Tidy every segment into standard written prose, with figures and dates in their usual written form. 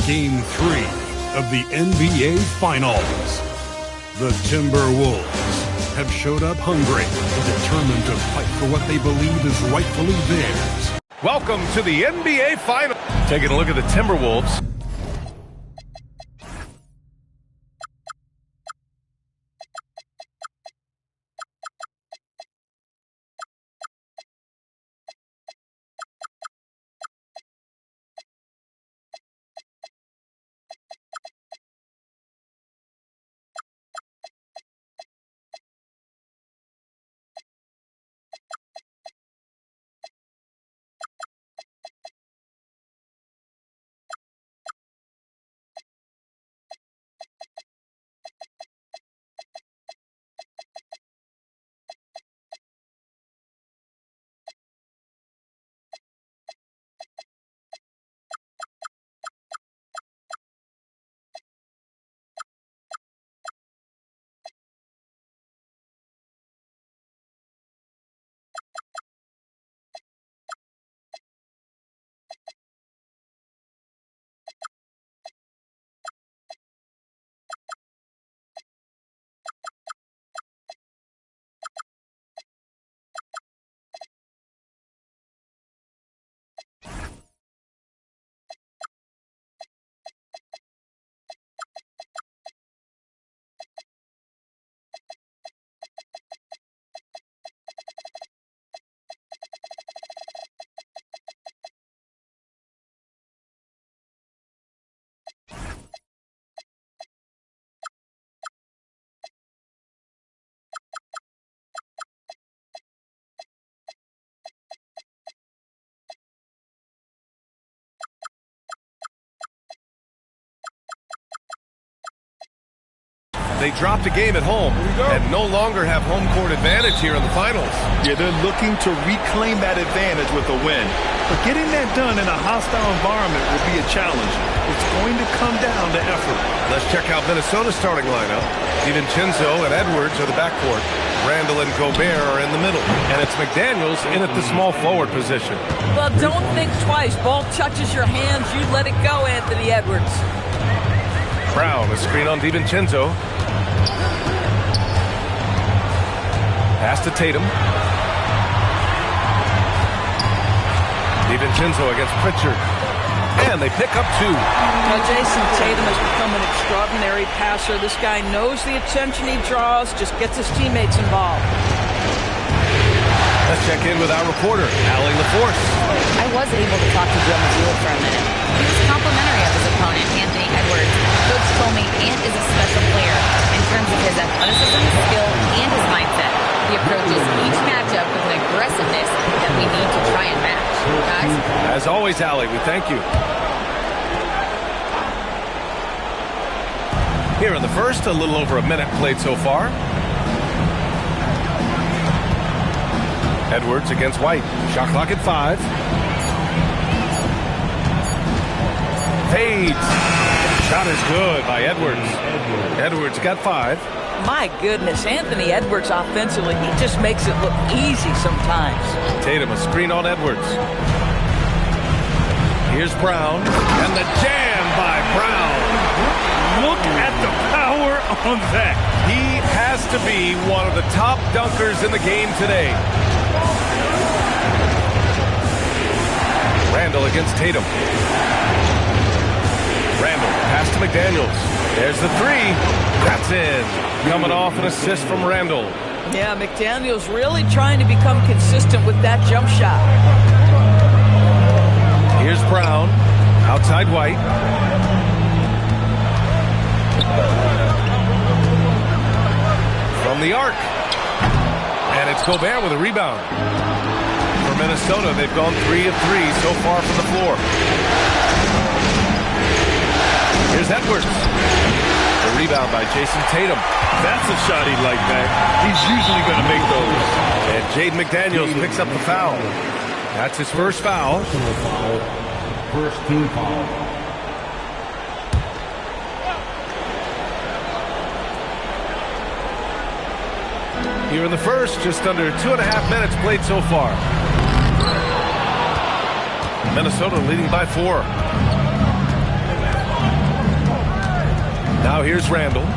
Game 3 of the NBA Finals. The Timberwolves have showed up hungry and determined to fight for what they believe is rightfully theirs. Welcome to the NBA Finals. Taking a look at the Timberwolves. They dropped a game at home and no longer have home court advantage here in the finals. Yeah, they're looking to reclaim that advantage with a win. But getting that done in a hostile environment will be a challenge. It's going to come down to effort. Let's check out Minnesota's starting lineup. DiVincenzo and Edwards are the backcourt. Randall and Gobert are in the middle. And it's McDaniels in at the small forward position. Well, don't think twice. Ball touches your hands, you let it go, Anthony Edwards. Brown, a screen on DiVincenzo. Pass to Tatum. DiVincenzo against Pritchard. And they pick up two. Well, Jason Tatum has become an extraordinary passer. This guy knows the attention he draws, just gets his teammates involved. Let's check in with our reporter, Allie LaForce. I was able to talk to Joe Mazzulla for a minute. He was complimentary of his opponent, Anthony Edwards. Coach told me Ant is a special player in terms of his athleticism, skill, and his mindset. He approaches each matchup with an aggressiveness that we need to try and match. Guys? As always, Allie, we thank you. Here in the first, a little over a minute played so far. Edwards against White. Shot clock at 5. Fades. Shot is good by Edwards. Edwards got 5. My goodness, Anthony Edwards offensively, he just makes it look easy sometimes. Tatum, a screen on Edwards. Here's Brown, and the jam by Brown. Look at the power on that. He has to be one of the top dunkers in the game today. Randall against Tatum. Randall, pass to McDaniels. There's the 3. That's in. Coming off an assist from Randall. Yeah, McDaniels really trying to become consistent with that jump shot. Here's Brown. Outside White. From the arc. And it's Gobert with a rebound. For Minnesota, they've gone 3 of 3 so far from the floor. Here's Edwards. The rebound by Jason Tatum. That's a shot he'd like back. He's usually going to make those. And Jaden McDaniels picks up the foul. That's his first foul. First team foul. Here in the first, just under 2.5 minutes played so far. Minnesota leading by 4. Now here's Randall.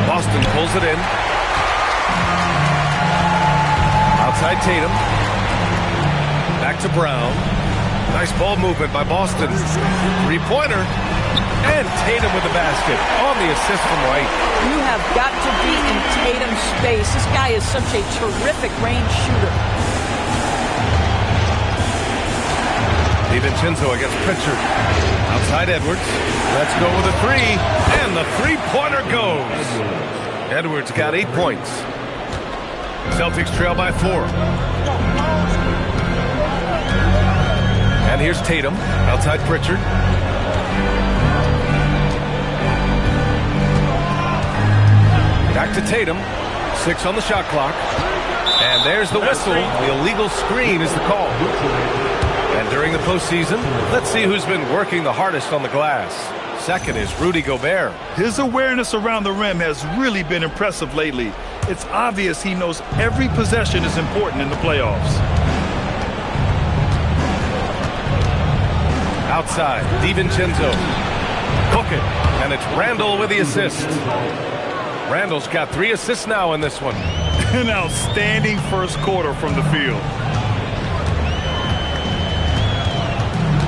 Boston pulls it in. Outside Tatum. Back to Brown. Nice ball movement by Boston. Three-pointer. And Tatum with the basket on the assist from White. You have got to be in Tatum's space. This guy is such a terrific range shooter. DiVincenzo against Pritchard. Outside Edwards. Let's go with a three. And the three-pointer goes. Edwards got 8 points. Celtics trail by 4. And here's Tatum. Outside Pritchard. Back to Tatum. 6 on the shot clock. And there's the whistle. The illegal screen is the call. And during the postseason, let's see who's been working the hardest on the glass. Second is Rudy Gobert. His awareness around the rim has really been impressive lately. It's obvious he knows every possession is important in the playoffs. Outside, DiVincenzo. Cook it. And it's Randall with the assist. Randall's got 3 assists now in this one. An outstanding first quarter from the field.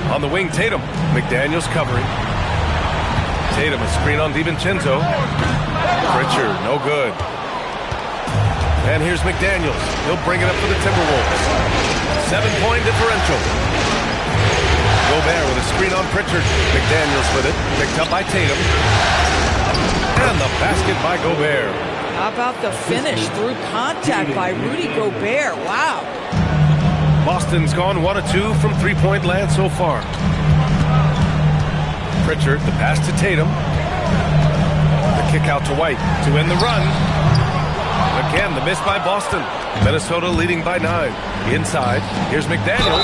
On the wing, Tatum. McDaniels covering. Tatum, a screen on DiVincenzo. Pritchard, no good. And here's McDaniels. He'll bring it up for the Timberwolves. 7-point differential. Gobert with a screen on Pritchard. McDaniels with it. Picked up by Tatum. And the basket by Gobert. How about the finish through contact by Rudy Gobert? Wow. Boston's gone 1 of 2 from three-point land so far. Pritchard, the pass to Tatum. The kick out to White to end the run. Again, the miss by Boston. Minnesota leading by 9. Inside, here's McDaniels.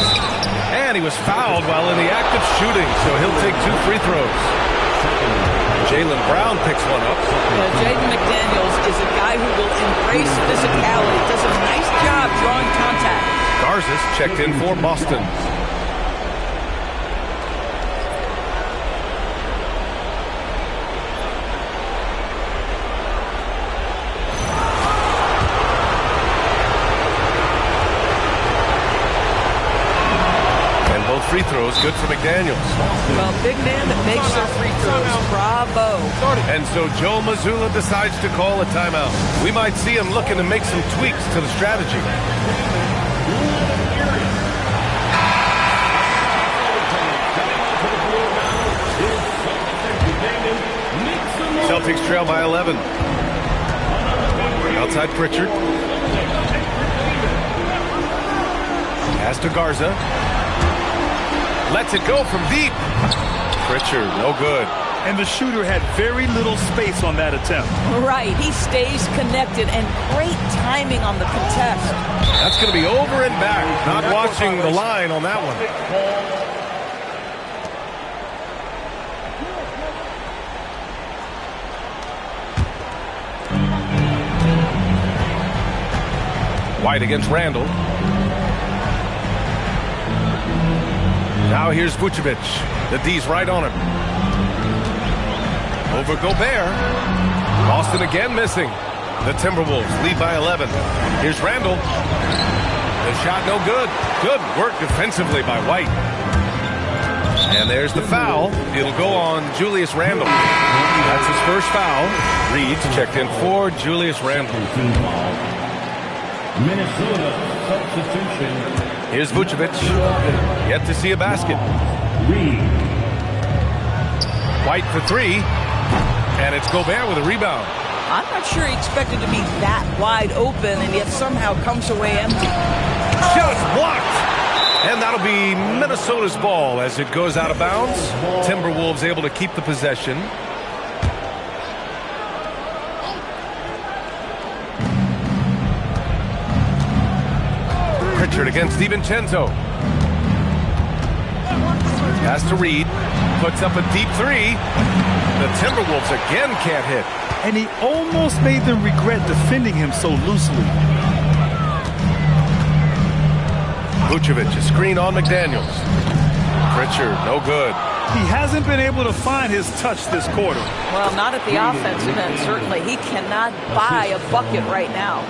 And he was fouled while in the act of shooting, so he'll take 2 free throws. Jaylen Brown picks one up. Jaden McDaniels is a guy who will embrace physicality. Does a nice job drawing contact. Garza's checked in for Boston. And both free throws good for McDaniels. Well, big man that makes their free throws. Bravo. And so Joe Mazzulla decides to call a timeout. We might see him looking to make some tweaks to the strategy. Celtics trail by 11. Outside Pritchard. Pass to Garza. Lets it go from deep. Pritchard, no good. And the shooter had very little space on that attempt. Right, he stays connected and great timing on the contest. That's going to be over and back. Not watching the line on that one. White against Randall. Now here's Vucevic. The D's right on him. Over Gobert. Boston again missing. The Timberwolves lead by 11. Here's Randall. The shot no good. Good work defensively by White. And there's the foul. It'll go on Julius Randle. That's his first foul. Reed's checked in for Julius Randle. Minnesota substitution. Here's Vucevic. Yet to see a basket. White for 3. And it's Gobert with a rebound. I'm not sure he expected to be that wide open and yet somehow comes away empty. Just blocked. And that'll be Minnesota's ball as it goes out of bounds. Timberwolves able to keep the possession. Pritchard against DiVincenzo. Pass to Reed. Puts up a deep 3. The Timberwolves again can't hit. And he almost made them regret defending him so loosely. Vucevic, a screen on McDaniels. Pritchard, no good. He hasn't been able to find his touch this quarter. Well, not at the offensive end, certainly. He cannot buy a bucket right now.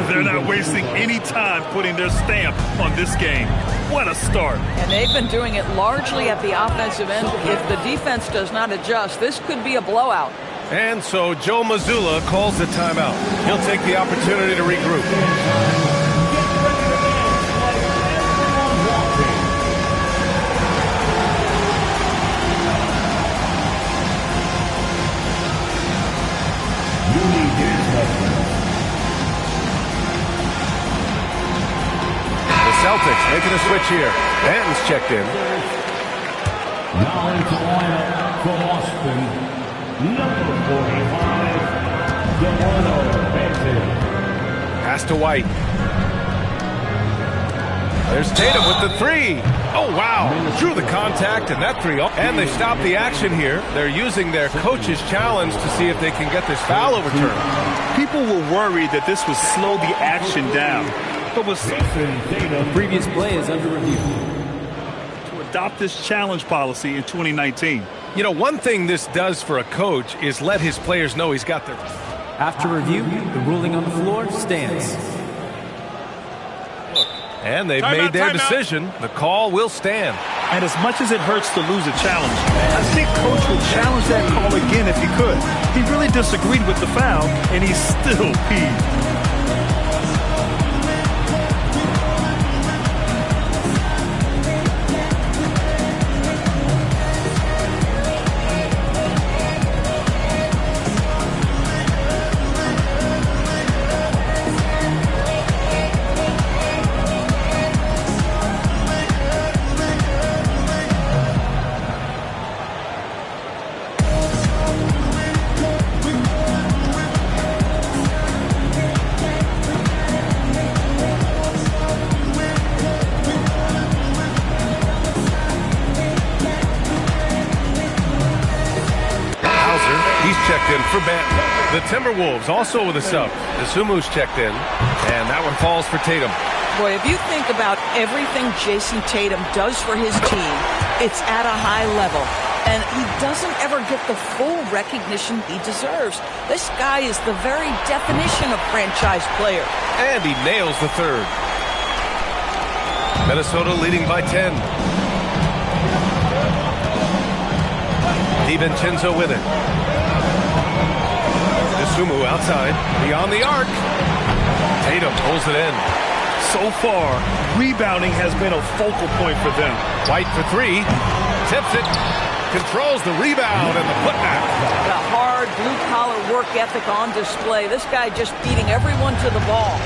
They're not wasting any time putting their stamp on this game. What a start. And they've been doing it largely at the offensive end. If the defense does not adjust, this could be a blowout. And so Joe Mazzulla calls the timeout. He'll take the opportunity to regroup. The Celtics making a switch here. Banton's checked in. Now into lineup for Boston, number 45, Banton. Pass to White. There's Tatum with the three. Oh, wow. Drew the contact and that three. And they stop the action here. They're using their coach's challenge to see if they can get this foul overturned. People were worried that this would slow the action down. But with The previous play is under review. to adopt this challenge policy in 2019. You know, one thing this does for a coach is let his players know he's got their... After review, the ruling on the floor stands. And they've made their decision. The call will stand. And as much as it hurts to lose a challenge, I think Coach would challenge that call again if he could. He really disagreed with the foul, and he's still peeved. For Banton. The Timberwolves also with a sub. Isumu's checked in, and that one falls for Tatum. Boy, if you think about everything Jason Tatum does for his team, it's at a high level. And he doesn't ever get the full recognition he deserves. This guy is the very definition of franchise player. And he nails the third. Minnesota leading by 10. DiVincenzo with it. Isumu outside, beyond the arc. Tatum pulls it in. So far, rebounding has been a focal point for them. White for three, tips it, controls the rebound and the putback. The hard blue-collar work ethic on display. This guy just beating everyone to the ball.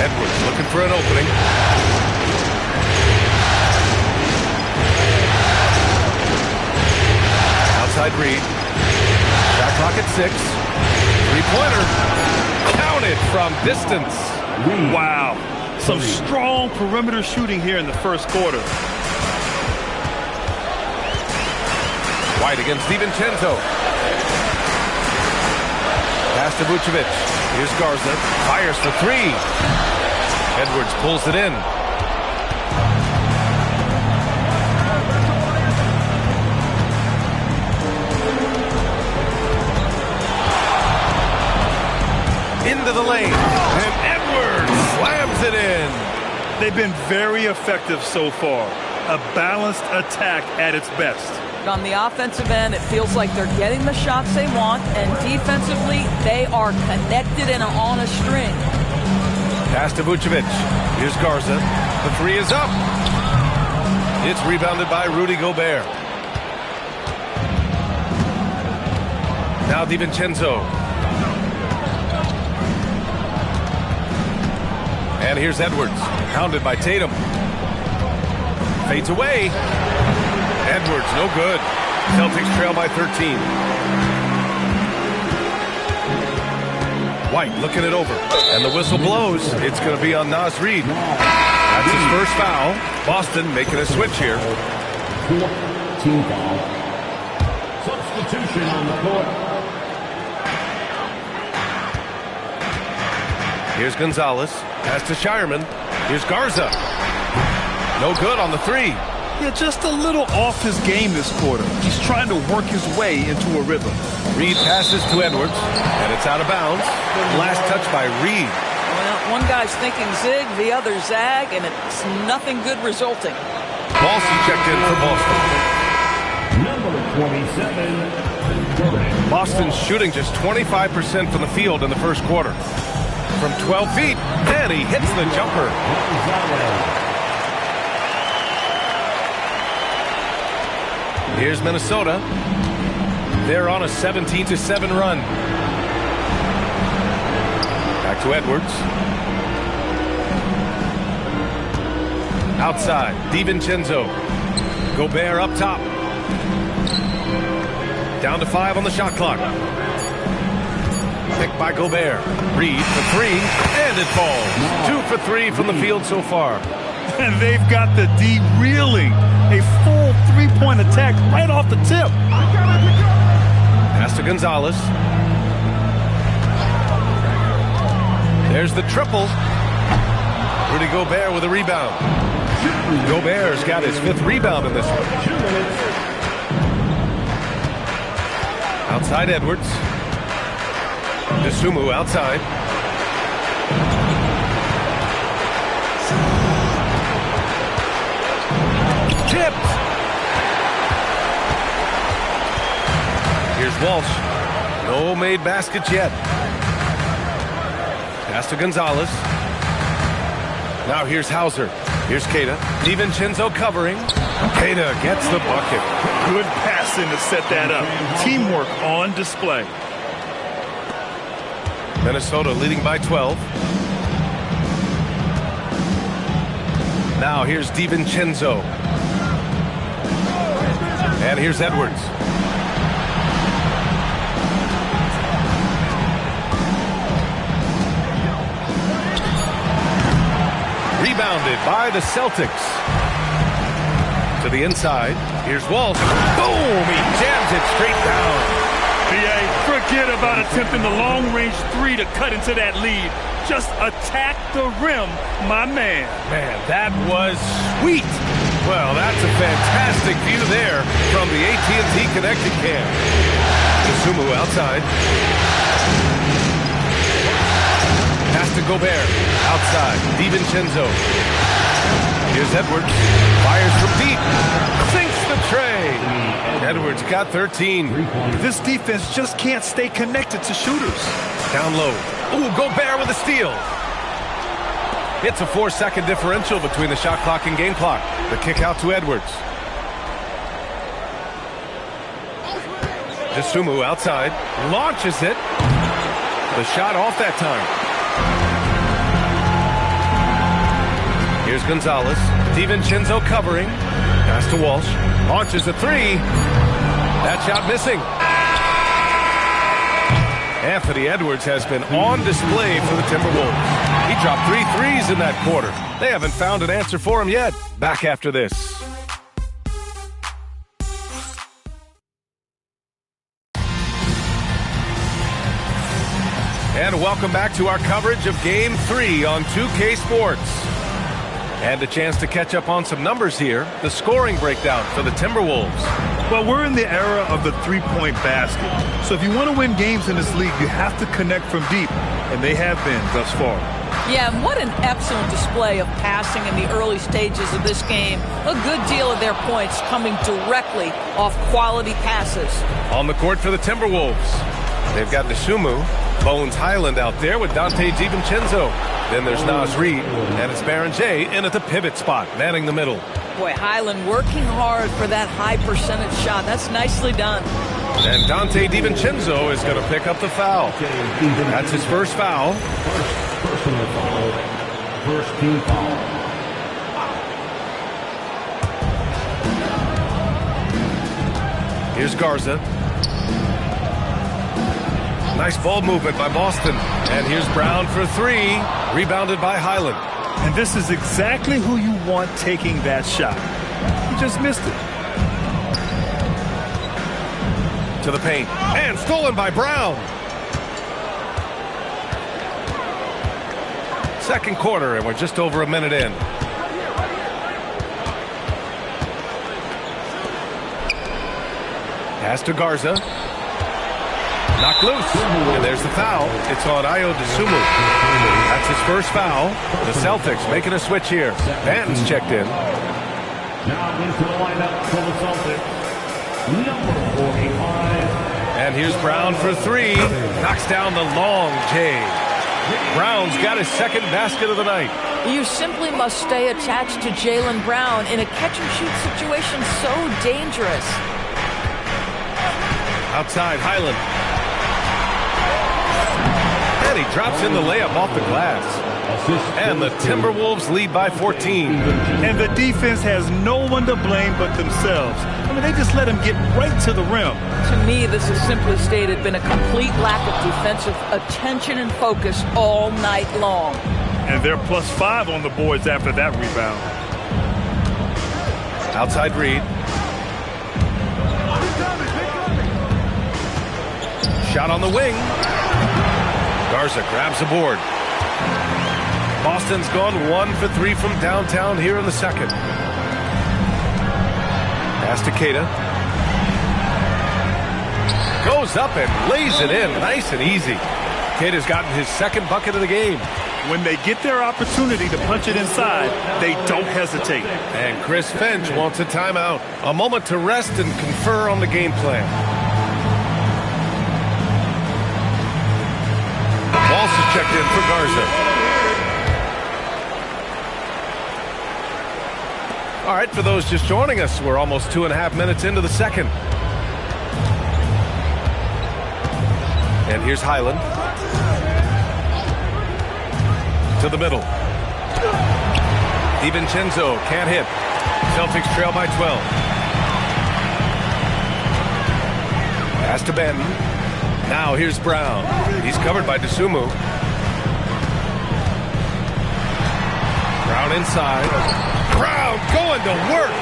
Edwards looking for an opening. Outside Reed. Shot clock at 6. Three-pointer. Counted from distance. Wow. Some strong perimeter shooting here in the first quarter. White against DiVincenzo. Pass to Vucevic. Here's Garza. Fires for three. Edwards pulls it in. Into the lane, and Edwards slams it in. They've been very effective so far. A balanced attack at its best. On the offensive end, it feels like they're getting the shots they want, and defensively, they are connected and on a string. Pass to Vucevic. Here's Garza. The three is up. It's rebounded by Rudy Gobert. Now DiVincenzo. And here's Edwards, hounded by Tatum. Fades away. Edwards, no good. Celtics trail by 13. White looking it over. And the whistle blows. It's going to be on Naz Reid. That's his first foul. Boston making a switch here. Team foul. Substitution on the court. Here's Gonzalez. Pass to Shireman. Here's Garza. No good on the three. Yeah, just a little off his game this quarter. He's trying to work his way into a rhythm. Reed passes to Edwards, and it's out of bounds. Last touch by Reed. Well, one guy's thinking zig, the other zag, and it's nothing good resulting. Walshy checked in for Boston. Number 27, Curry. Boston's shooting just 25% from the field in the first quarter. From 12 feet, and he hits the jumper. Here's Minnesota. They're on a 17-7 run. Back to Edwards. Outside, DiVincenzo. Gobert up top. Down to 5 on the shot clock. Picked by Gobert. Reed for 3, and it falls. 2 for 3 from the field so far. And they've got the D reeling. A full three-point attack right off the tip. Pass to Gonzalez. There's the triple. Rudy Gobert with a rebound. Gobert's got his 5th rebound in this one. Outside Edwards. Dosunmu outside. Tipped. Here's Walsh. No made baskets yet. Pass to Gonzalez. Now here's Hauser. Here's Queta. DiVincenzo covering. Queta gets the bucket. Good passing to set that up. Teamwork on display. Minnesota leading by 12. Now here's DiVincenzo. And here's Edwards. Rebounded by the Celtics. To the inside. Here's Walsh. Boom! He jams it straight down. Forget about attempting the long-range 3 to cut into that lead. Just attack the rim, my man. Man, that was sweet. Well, that's a fantastic view there from the AT&T Connected Cam. Dosunmu outside. Pass to Gobert. Outside. DiVincenzo. Here's Edwards. Fires from deep. Sinks the tray. Edwards got 13. This defense just can't stay connected to shooters. Down low. Ooh, Gobert with a steal. It's a 4-second differential between the shot clock and game clock. The kick out to Edwards. Dosunmu outside. Launches it. The shot off that time. Here's Gonzalez. DiVincenzo covering. Pass to Walsh. Launches a 3. That shot missing. Anthony Edwards has been on display for the Timberwolves. He dropped 3 threes in that quarter. They haven't found an answer for him yet. Back after this. And welcome back to our coverage of Game 3 on 2K Sports. And a chance to catch up on some numbers here. The scoring breakdown for the Timberwolves. Well, we're in the era of the three-point basket. So if you want to win games in this league, you have to connect from deep. And they have been thus far. Yeah, and what an excellent display of passing in the early stages of this game. A good deal of their points coming directly off quality passes. On the court for the Timberwolves. They've got Dosunmu, Bones Highland out there with Dante DiVincenzo. Then there's Naz Reid, and it's Baron J in at the pivot spot, manning the middle. Boy, Highland working hard for that high percentage shot. That's nicely done. And Dante DiVincenzo is going to pick up the foul. That's his first foul. Personal foul. First team foul. Here's Garza. Nice ball movement by Boston. And here's Brown for 3. Rebounded by Highland. And this is exactly who you want taking that shot. He just missed it. To the paint. And stolen by Brown. Second quarter, and we're just over a minute in. Pass to Garza. Knocked loose. And there's the foul. It's on Ayo Dosunmu. That's his first foul. The Celtics making a switch here. Banton's checked in. Now into the lineup for the Celtics, number 45. And here's Brown for three. Knocks down the long J. Brown's got his second basket of the night. You simply must stay attached to Jaylen Brown in a catch-and-shoot situation so dangerous. Outside, Highland. And he drops in the layup off the glass. And the Timberwolves lead by 14. And the defense has no one to blame but themselves. I mean, they just let him get right to the rim. To me, this has simply stated been a complete lack of defensive attention and focus all night long. And they're +5 on the boards after that rebound. Outside Reed. Shot on the wing. Garza grabs the board. Boston's gone 1 for 3 from downtown here in the second. Pass to Keita. Goes up and lays it in. Nice and easy. Keita's gotten his second bucket of the game. When they get their opportunity to punch it inside, they don't hesitate. And Chris Finch wants a timeout. A moment to rest and confer on the game plan. Also checked in for Garza. All right, for those just joining us, we're almost 2.5 minutes into the second. And here's Highland. To the middle. DiVincenzo can't hit. Celtics trail by 12. Pass to Banton. Now here's Brown. He's covered by Dosunmu. Brown inside. Brown going to work.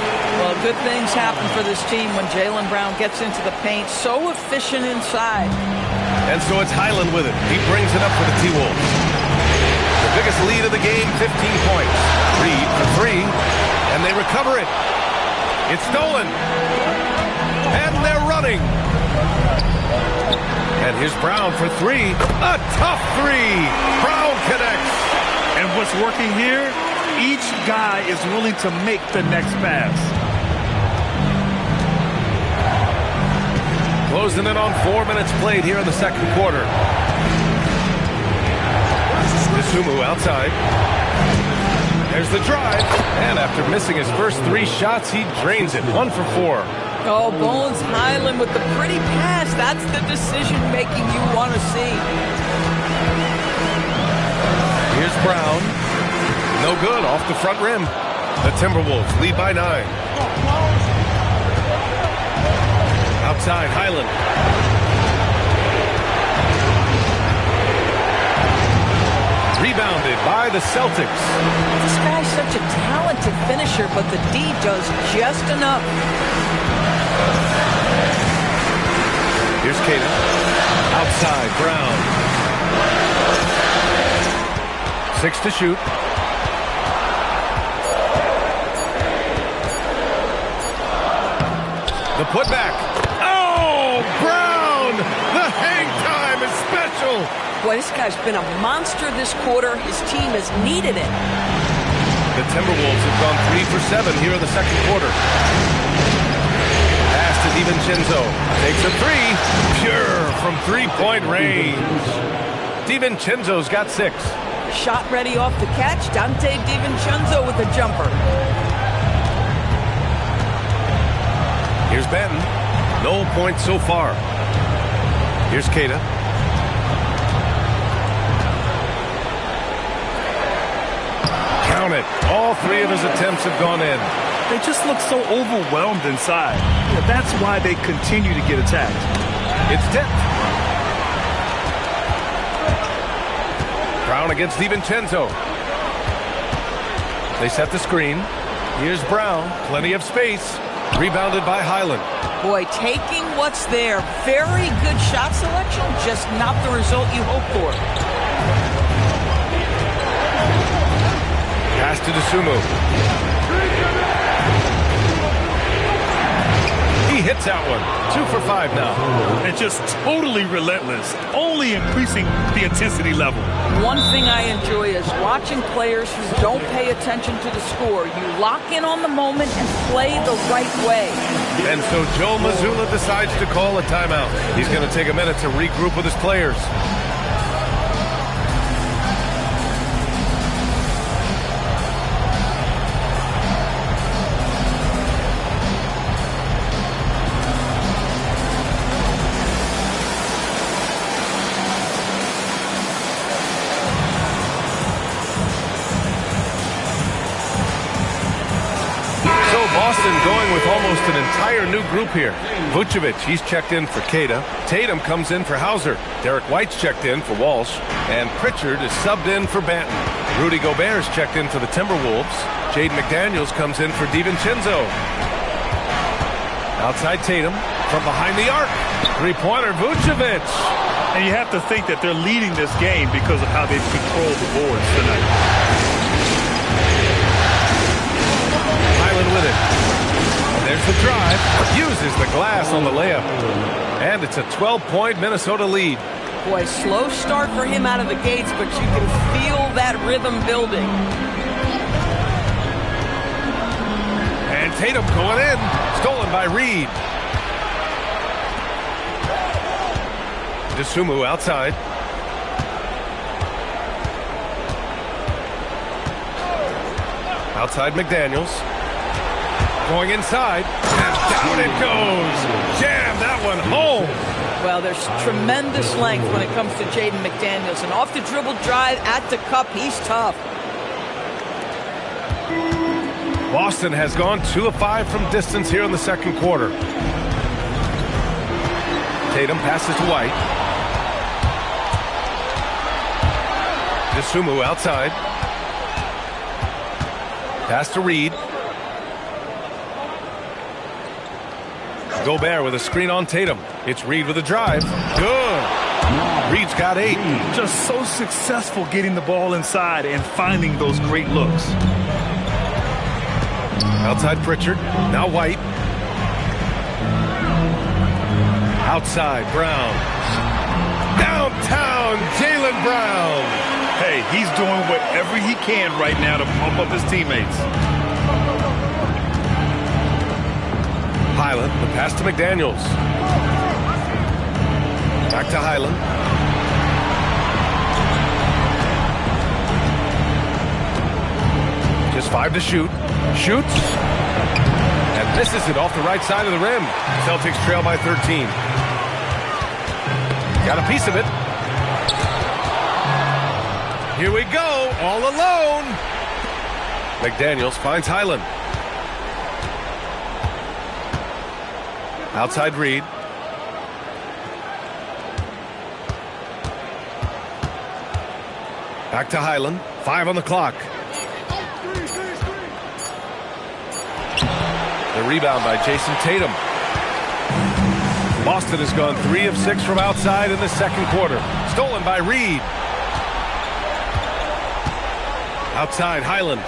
Well, good things happen for this team when Jaylen Brown gets into the paint. So efficient inside. And so it's Highland with it. He brings it up for the T-Wolves. The biggest lead of the game, 15 points. Reed for three, and they recover it. It's stolen. And they're running. And here's Brown for three. A tough three. Brown connects. And what's working here? Each guy is willing to make the next pass. Closing in on 4 minutes played here in the second quarter. Dosunmu outside. There's the drive. And after missing his first 3 shots, he drains it. 1 for 4. Oh, Bones Highland with the pretty pass. That's the decision-making you want to see. Here's Brown. No good, off the front rim. The Timberwolves lead by 9. Outside, Highland. Rebounded by the Celtics. This guy's such a talented finisher, but the D does just enough. Here's Keita. Outside, Brown. 6 to shoot. The putback. Oh, Brown! The hang time is special. Boy, this guy's been a monster this quarter. His team has needed it. The Timberwolves have gone 3 for 7 here in the second quarter. Pass to DiVincenzo. Takes a three. Pure from three-point range. DiVincenzo's got 6. Shot ready off the catch. Dante DiVincenzo with a jumper. Here's Banton. No points so far. Here's Keita. Count it. All 3 of his attempts have gone in. They just look so overwhelmed inside. Yeah, that's why they continue to get attacked. It's tipped. Brown against DiVincenzo. They set the screen. Here's Brown. Plenty of space. Rebounded by Highland. Boy, taking what's there. Very good shot selection, just not the result you hope for. Pass to DeSumo. He hits that one. 2 for 5 now. And just totally relentless, only increasing the intensity level. One thing I enjoy is watching players who don't pay attention to the score. You lock in on the moment and play the right way. And so Joe Mazzulla decides to call a timeout. He's going to take a minute to regroup with his players. Boston going with almost an entire new group here. Vucevic, he's checked in for Queta. Tatum comes in for Hauser. Derek White's checked in for Walsh. And Pritchard is subbed in for Banton. Rudy Gobert's checked in for the Timberwolves. Jaden McDaniels comes in for DiVincenzo. Outside Tatum from behind the arc. Three-pointer Vucevic. And you have to think that they're leading this game because of how they've controlled the boards tonight. With it. And there's the drive. Uses the glass on the layup. And it's a 12-point Minnesota lead. Boy, slow start for him out of the gates, but you can feel that rhythm building. And Tatum going in. Stolen by Reed. DeSumo outside. Outside McDaniels. Going inside, and down it goes. Jam that one home. Well, there's tremendous length when it comes to Jaden McDaniels. And off the dribble drive at the cup, he's tough. Boston has gone 2 of 5 from distance here in the second quarter. Tatum passes to White. DeSumo outside. Pass to Reed. Gobert with a screen on Tatum. It's Reed with a drive. Good. Reed's got 8. Just so successful getting the ball inside and finding those great looks. Outside Pritchard. Now White. Outside Brown. Downtown Jaylen Brown. Hey, he's doing whatever he can right now to pump up his teammates. Highland, the pass to McDaniels. Back to Highland. Just 5 to shoot. Shoots. And misses it off the right side of the rim. Celtics trail by 13. Got a piece of it. Here we go, all alone. McDaniels finds Highland. Outside Reed. Back to Highland. 5 on the clock. The rebound by Jason Tatum. Boston has gone 3 of 6 from outside in the second quarter. Stolen by Reed. Outside Highland.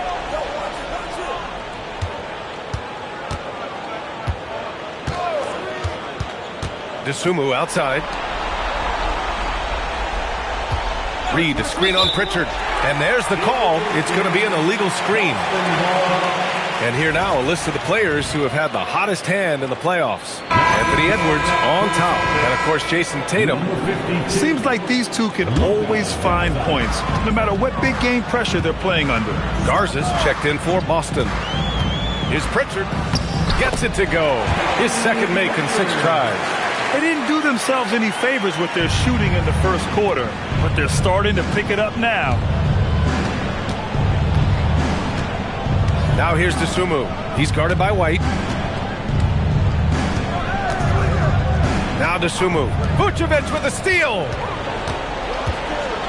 DeSumo outside. Reed, a screen on Pritchard. And there's the call. It's going to be an illegal screen. And here now a list of the players who have had the hottest hand in the playoffs. Anthony Edwards on top. And, of course, Jason Tatum. Seems like these two can always find points, no matter what big game pressure they're playing under. Garza's checked in for Boston. Here's Pritchard. Gets it to go. His second make in 6 tries. They didn't do themselves any favors with their shooting in the first quarter, but they're starting to pick it up now. Now here's DeSumo. He's guarded by White. Now DeSumo. Vucevic with a steal.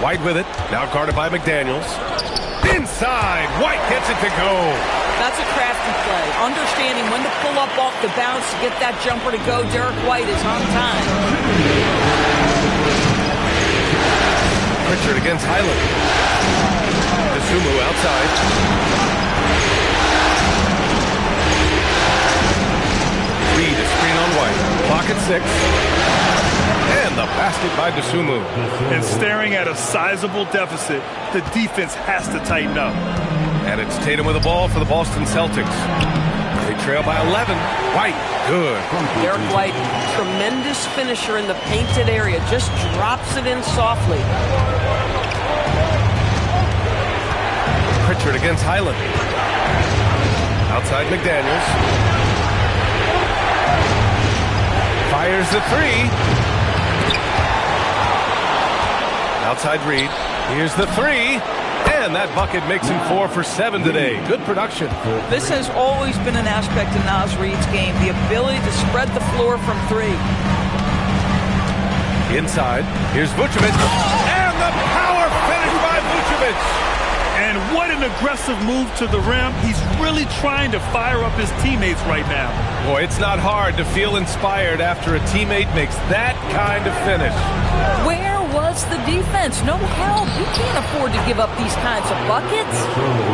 White with it. Now guarded by McDaniels. Inside. White gets it to go. That's a crafty play. Understanding when to pull up off the bounce to get that jumper to go. Derek White is on time. Pritchard against Highland. DeSumo outside. Clock at 6. And the basket by Dosunmu. And staring at a sizable deficit, the defense has to tighten up. And it's Tatum with the ball for the Boston Celtics. They trail by 11. White, good. Derek White, tremendous finisher in the painted area. Just drops it in softly. Pritchard against Highland. Outside McDaniels. Fires the 3. Outside Reed. Here's the 3. And that bucket makes him 4 for 7 today. Good production. This has always been an aspect of Naz Reid's game, the ability to spread the floor from 3. Inside. Here's Vucevic. And the power finish by Vucevic. And what an aggressive move to the rim. He's really trying to fire up his teammates right now. Boy, it's not hard to feel inspired after a teammate makes that kind of finish. Where was the defense? No help. You can't afford to give up these kinds of buckets.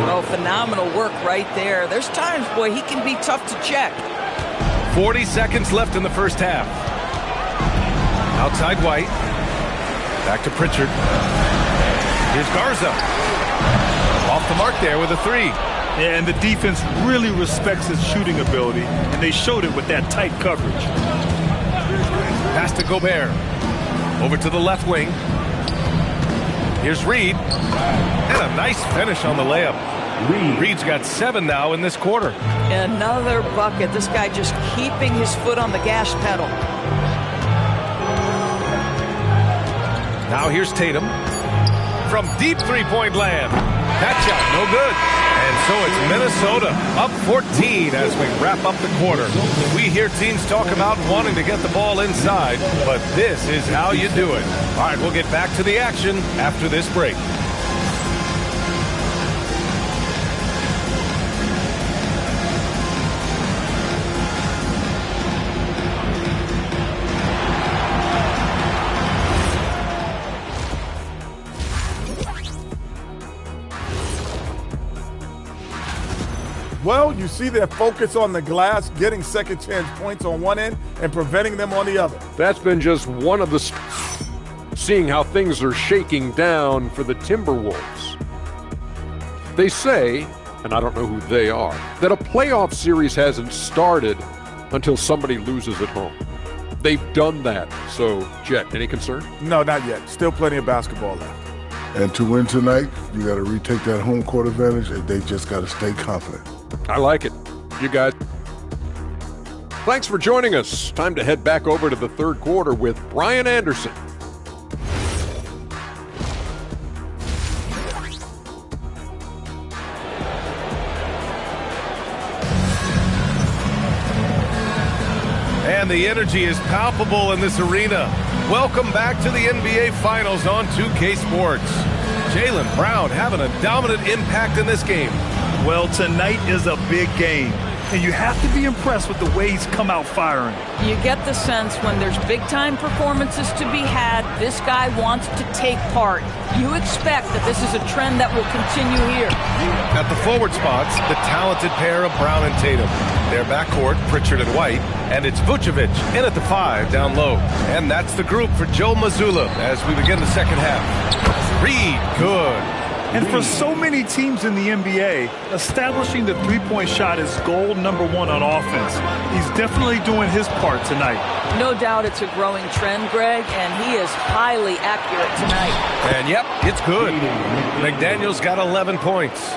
Oh, phenomenal work right there. There's times, boy, he can be tough to check. 40 seconds left in the first half. Outside White. Back to Pritchard. Here's Garza. Off the mark there with a 3. Yeah, and the defense really respects his shooting ability, and they showed it with that tight coverage. Pass to Gobert. Over to the left wing. Here's Reed. And a nice finish on the layup. Reed's got 7 now in this quarter. Another bucket. This guy just keeping his foot on the gas pedal. Now here's Tatum. From deep three-point land. That shot, no good. And so it's Minnesota up 14 as we wrap up the quarter. We hear teams talk about wanting to get the ball inside, but this is how you do it. All right, we'll get back to the action after this break. Well, you see their focus on the glass, getting second chance points on one end and preventing them on the other. That's been just one of the seeing how things are shaking down for the Timberwolves. They say, and I don't know who they are, that a playoff series hasn't started until somebody loses at home. They've done that. So, Jet, any concern? No, not yet. Still plenty of basketball left. And to win tonight, you got to retake that home court advantage, and they just got to stay confident. I like it. You guys. Thanks for joining us. Time to head back over to the third quarter with Brian Anderson. And the energy is palpable in this arena. Welcome back to the NBA Finals on 2K Sports. Jaylen Brown having a dominant impact in this game. Well, tonight is a big game, and you have to be impressed with the way he's come out firing. You get the sense when there's big-time performances to be had, this guy wants to take part. You expect that this is a trend that will continue here. At the forward spots, the talented pair of Brown and Tatum. Their backcourt, Pritchard and White, and it's Vucevic in at the 5 down low. And that's the group for Joe Mazzulla as we begin the second half. Reed, good. And for so many teams in the NBA, establishing the three-point shot is goal number 1 on offense. He's definitely doing his part tonight. No doubt it's a growing trend, Greg, and he is highly accurate tonight. And yep, it's good. McDaniels got 11 points.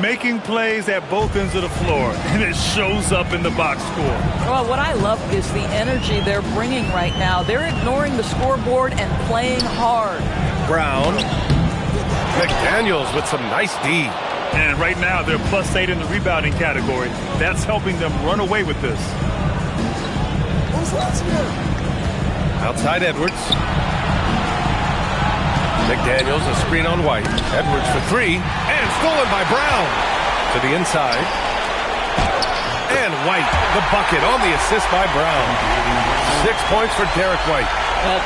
Making plays at both ends of the floor, and it shows up in the box score. Well, what I love is the energy they're bringing right now. They're ignoring the scoreboard and playing hard. Brown. McDaniels with some nice D. And right now, they're +8 in the rebounding category. That's helping them run away with this. Outside Edwards. McDaniels, a screen on White. Edwards for 3. And stolen by Brown. To the inside. And White, the bucket on the assist by Brown. 6 points for Derek White.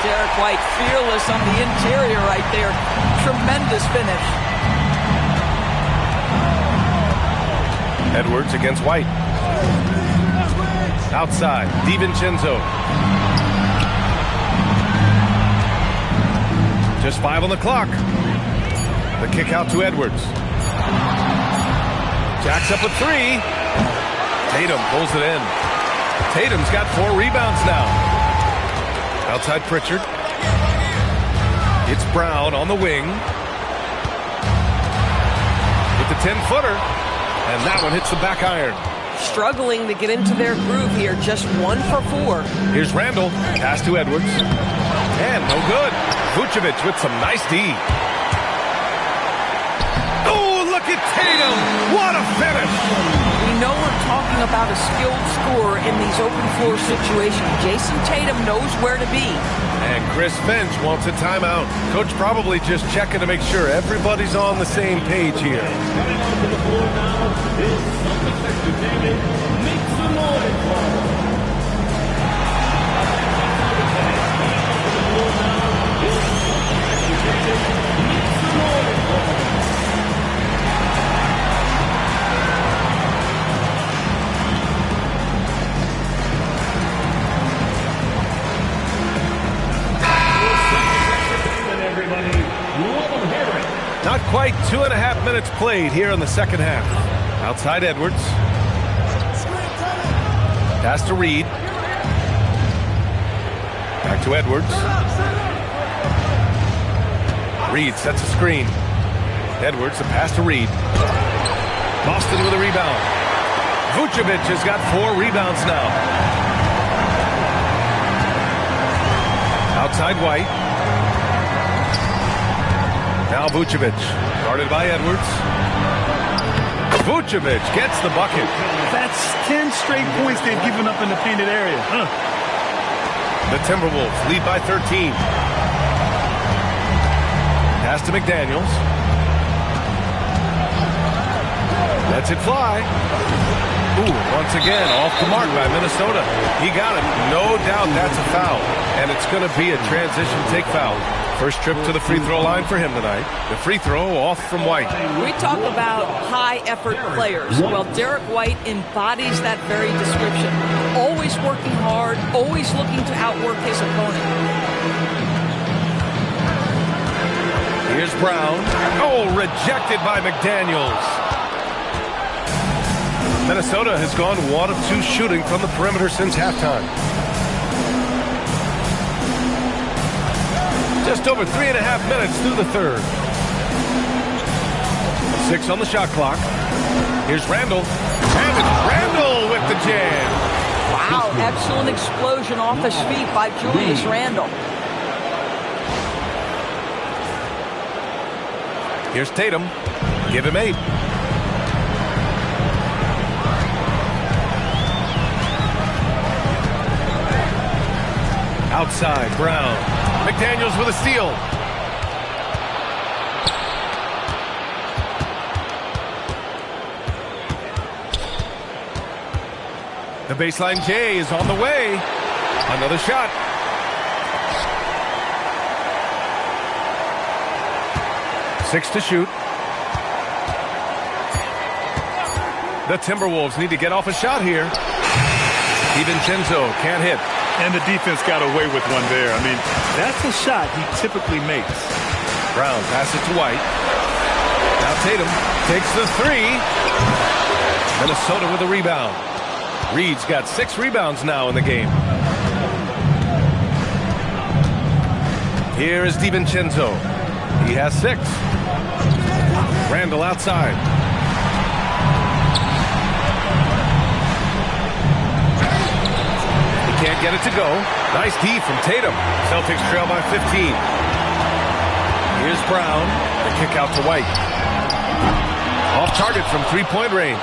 Derek White fearless on the interior right there. Tremendous finish. Edwards against White. Outside, DiVincenzo. Just 5 on the clock. The kick out to Edwards. Jacks up a 3. Tatum pulls it in. Tatum's got 4 rebounds now. Outside Pritchard. It's Brown on the wing. With the 10-footer. And that one hits the back iron. Struggling to get into their groove here. Just 1 for 4. Here's Randall. Pass to Edwards. And no good. Vucevic with some nice D. Oh, look at Tatum. What a finish. We know we're talking about a skilled scorer in these open floor situations. Jason Tatum knows where to be. And Chris Finch wants a timeout. Coach probably just checking to make sure everybody's on the same page here. Coming onto the floor now is Celtics Entertainment. Make some noise for him. Not quite 2.5 minutes played here in the second half. Outside Edwards. Pass to Reed. Back to Edwards. Reed sets a screen. Edwards, the pass to Reed. Boston with a rebound. Vucevic has got 4 rebounds now. Outside White. Now Vucevic, guarded by Edwards. Vucevic gets the bucket. That's 10 straight points they've given up in the painted area. The Timberwolves lead by 13. Pass to McDaniels. Lets it fly. Ooh, once again, off the mark by Minnesota. He got it. No doubt that's a foul. And it's going to be a transition take foul. First trip to the free throw line for him tonight. The free throw off from White. We talk about high-effort players. Well, Derek White embodies that very description. Always working hard, always looking to outwork his opponent. Here's Brown. Oh, rejected by McDaniels. Minnesota has gone 1 of 2 shooting from the perimeter since halftime. Just over 3.5 minutes through the third. 6 on the shot clock. Here's Randall. And it's Randall with the jam. Wow, excellent explosion off his feet by Julius Randall. Here's Tatum. Give him 8. Outside, Brown. McDaniels with a steal. The baseline J is on the way. Another shot. Six to shoot. The Timberwolves need to get off a shot here. DiVincenzo can't hit. And the defense got away with one there. I mean, that's a shot he typically makes. Brown passes to White. Now Tatum takes the 3. Minnesota with a rebound. Reed's got 6 rebounds now in the game. Here is DiVincenzo. He has 6. Randall outside. Can't get it to go. Nice D from Tatum. Celtics trail by 15. Here's Brown. The kick out to White. Off target from 3-point range.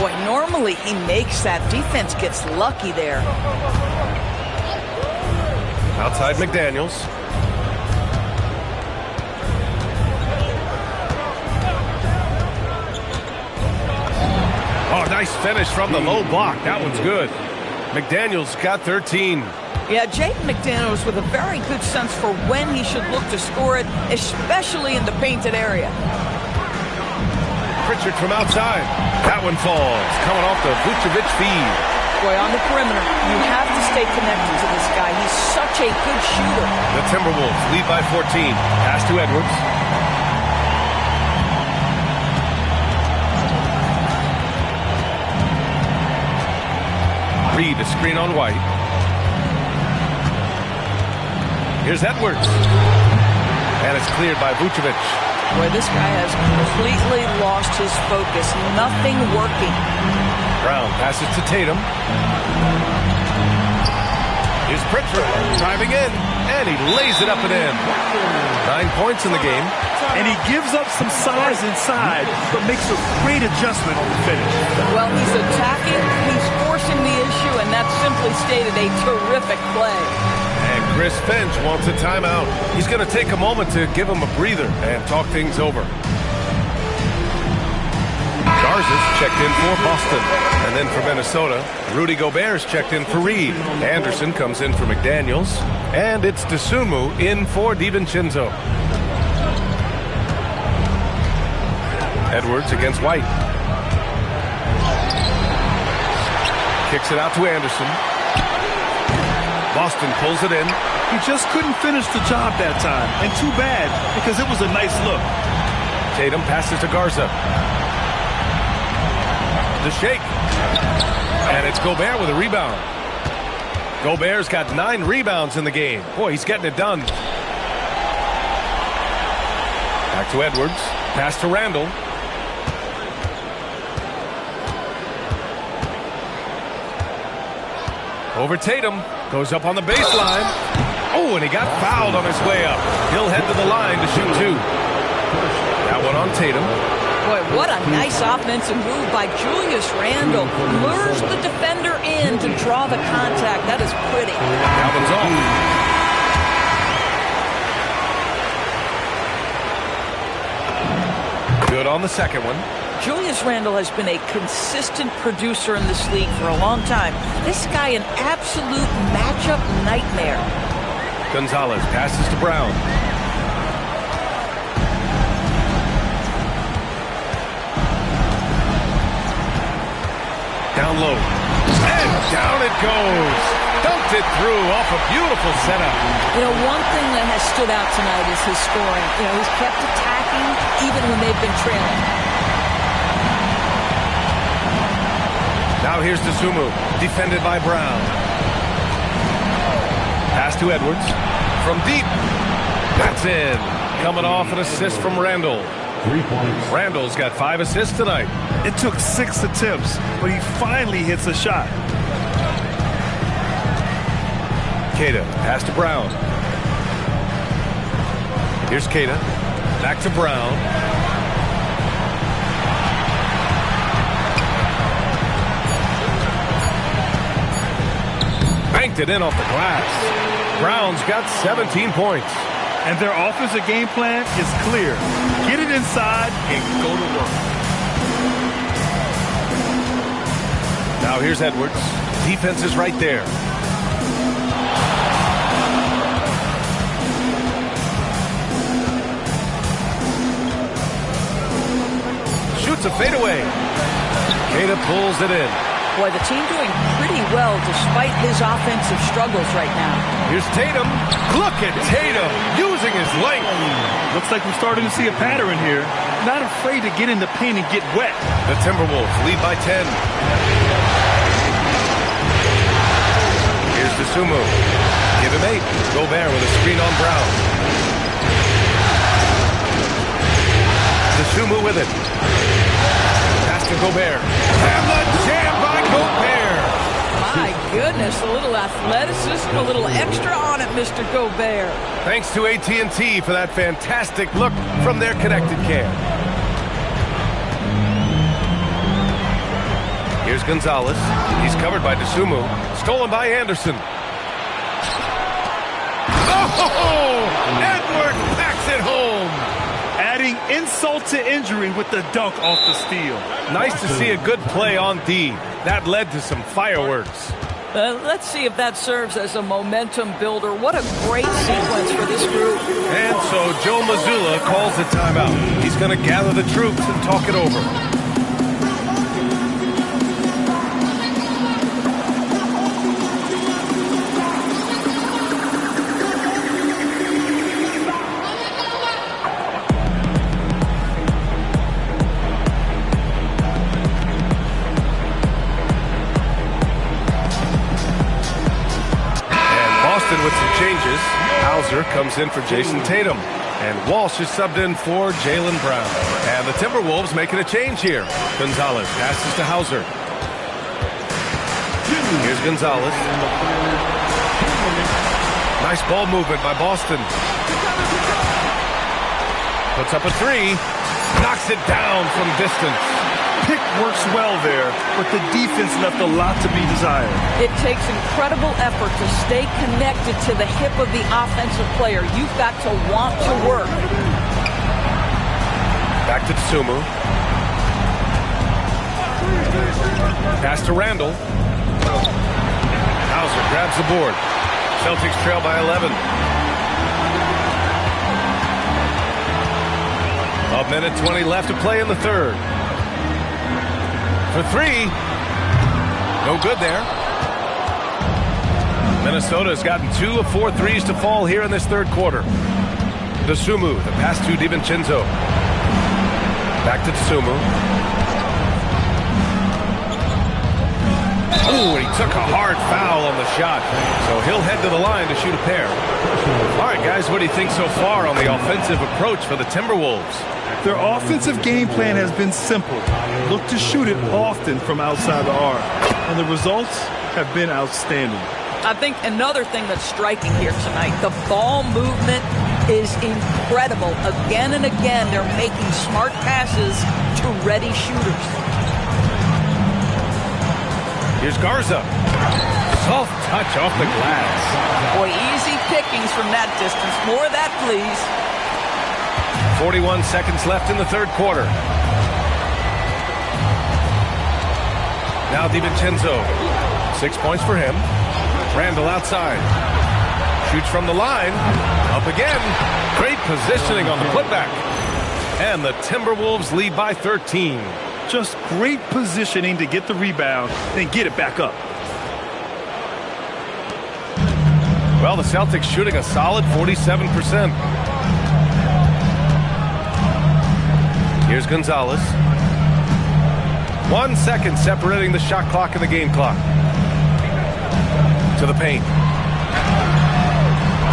Boy, normally he makes that. Defense gets lucky there. Outside McDaniels. Oh, nice finish from the low block. That one's good. McDaniels got 13. Yeah, Jaden McDaniels with a very good sense for when he should look to score it, especially in the painted area. Pritchard from outside. That one falls. Coming off the Vucevic feed. Boy, on the perimeter, you have to stay connected to this guy. He's such such a good shooter. The Timberwolves lead by 14. Pass to Edwards. Reed, a screen on White. Here's Edwards. And it's cleared by Vucevic. Boy, this guy has completely lost his focus. Nothing working. Brown passes to Tatum. Here's Pritchard driving in, and he lays it up and in. 9 points in the game. And he gives up some size inside, but makes a great adjustment on the finish. Well, he's attacking, he's forcing the issue, and that's simply stated a terrific play. And Chris Finch wants a timeout. He's going to take a moment to give him a breather and talk things over. Garza's checked in for Boston. And then for Minnesota, Rudy Gobert's checked in for Reed. Anderson comes in for McDaniels. And it's Dosunmu in for DiVincenzo. Edwards against White. Kicks it out to Anderson. Boston pulls it in. He just couldn't finish the job that time. And too bad, because it was a nice look. Tatum passes to Garza. The shake. And it's Gobert with a rebound. Gobert's got 9 rebounds in the game. Boy, he's getting it done. Back to Edwards. Pass to Randall. Over Tatum. Goes up on the baseline. Oh, and he got fouled on his way up. He'll head to the line to shoot 2. That one on Tatum. Boy, what a nice offensive move by Julius Randle. Lures the defender in to draw the contact. That is pretty. That one's off. Good on the second one. Julius Randle has been a consistent producer in this league for a long time. This guy an absolute matchup nightmare. Gonzalez passes to Brown. Down low. And down it goes. Dumped it through off a beautiful setup. You know, one thing that has stood out tonight is his scoring. You know, he's kept attacking even when they've been trailing. Now here's Dosunmu, defended by Brown. Pass to Edwards. From deep. That's in. Coming off an assist from Randall. 3 points. Randall's got 5 assists tonight. It took 6 attempts, but he finally hits a shot. Queta, pass to Brown. Here's Queta. Back to Brown. Banked it in off the glass. Brown's got 17 points. And their offensive game plan is clear. Get it inside and go to work. Now here's Edwards. Defense is right there. Shoots a fadeaway. Queta pulls it in. Boy, the team doing pretty well despite his offensive struggles right now. Here's Tatum. Look at Tatum using his length. Looks like we're starting to see a pattern here. Not afraid to get in the paint and get wet. The Timberwolves lead by 10. Here's Dosunmu. Give him 8. Gobert with a screen on Brown. Dosunmu with it. Pass to Gobert. And the jam by Gobert. My goodness, a little athleticism, a little extra on it, Mr. Gobert. Thanks to AT&T for that fantastic look from their connected cam. Here's Gonzalez. He's covered by Dosunmu. Stolen by Anderson. Oh! Edwards packs it home. Adding insult to injury with the dunk off the steal. Nice to see a good play on D. That led to some fireworks. Let's see if that serves as a momentum builder. What a great sequence for this group. And so Joe Mazzulla calls the timeout. He's going to gather the troops and talk it over. Boston with some changes. Hauser comes in for Jason Tatum. And Walsh is subbed in for Jaylen Brown. And the Timberwolves making a change here. Gonzalez passes to Hauser. Here's Gonzalez. Nice ball movement by Boston. Puts up a three. Knocks it down from distance. Pick works well there, but the defense left a lot to be desired. It takes incredible effort to stay connected to the hip of the offensive player. You've got to want to work. Back to Tsumu. Pass to Randall. Hauser grabs the board. Celtics trail by 11. A minute 20 left to play in the third. For three. No good there. Minnesota has gotten 2 of 4 threes to fall here in this third quarter. Tsumu, the pass to DiVincenzo. Back to Tsumu. Oh, he took a hard foul on the shot. So he'll head to the line to shoot a pair. All right, guys, what do you think so far on the offensive approach for the Timberwolves? Their offensive game plan has been simple. Look to shoot it often from outside the arc. And the results have been outstanding. I think another thing that's striking here tonight, the ball movement is incredible. Again and again, they're making smart passes to ready shooters. Here's Garza. Soft touch off the glass. Boy, easy pickings from that distance. More of that, please. 41 seconds left in the third quarter. Now DiVincenzo. 6 points for him. Randall outside. Shoots from the line. Up again. Great positioning on the putback. And the Timberwolves lead by 13. Just great positioning to get the rebound and get it back up. Well, the Celtics shooting a solid 47%. Here's Gonzalez. 1 second separating the shot clock and the game clock. To the paint.